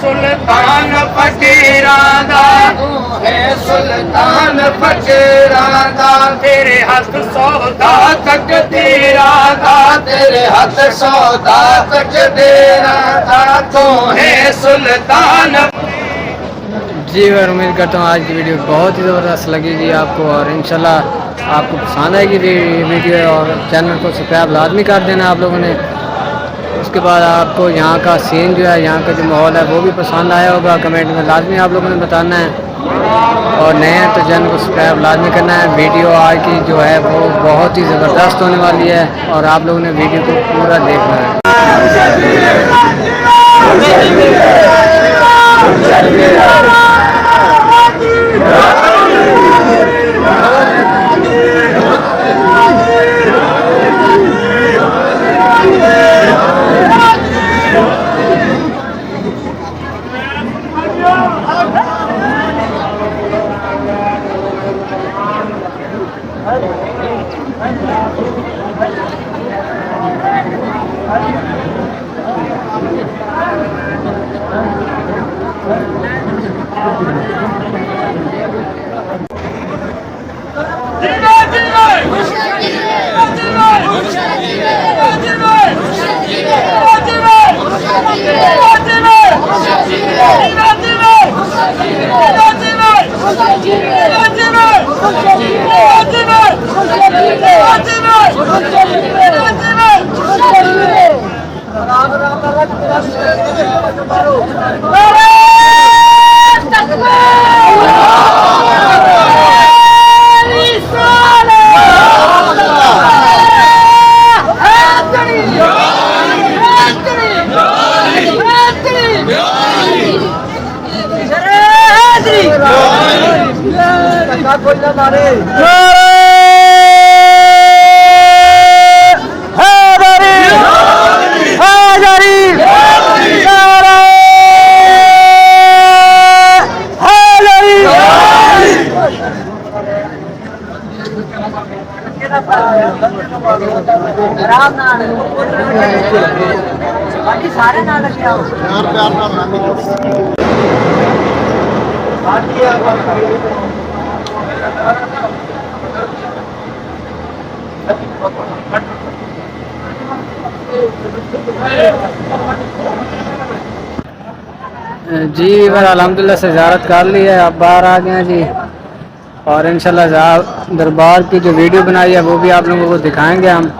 सुल्तान फकीरां दा तू है सुल्तान फकीरां दा तेरे हथ सौदा तकदीरां दा तेरे हथ सौदा तकदीरां दा तू है सुल्तान। जी मैं उम्मीद करता हूँ आज की वीडियो बहुत ही ज़बरदस्त लगेगी आपको और इंशाल्लाह आपको पसंद आएगी वीडियो और चैनल को सब्सक्राइब लाजमी कर देना आप लोगों ने। उसके बाद आपको यहाँ का सीन जो है, यहाँ का जो माहौल है वो भी पसंद आया होगा, कमेंट में लाजमी आप लोगों ने बताना है। और नए हैं तो चैनल को सब्सक्राइब लाजमी करना है। वीडियो आज की जो है वो बहुत ही ज़बरदस्त होने वाली है और आप लोगों ने वीडियो को पूरा देखना है। सारे नाल प्यार जी बार अल्हम्दुलिल्लाह से ज़ियारत कर ली है, अब बाहर आ गए हैं जी और इंशाल्लाह दरबार की जो वीडियो बनाई है वो भी आप लोगों को दिखाएंगे हम।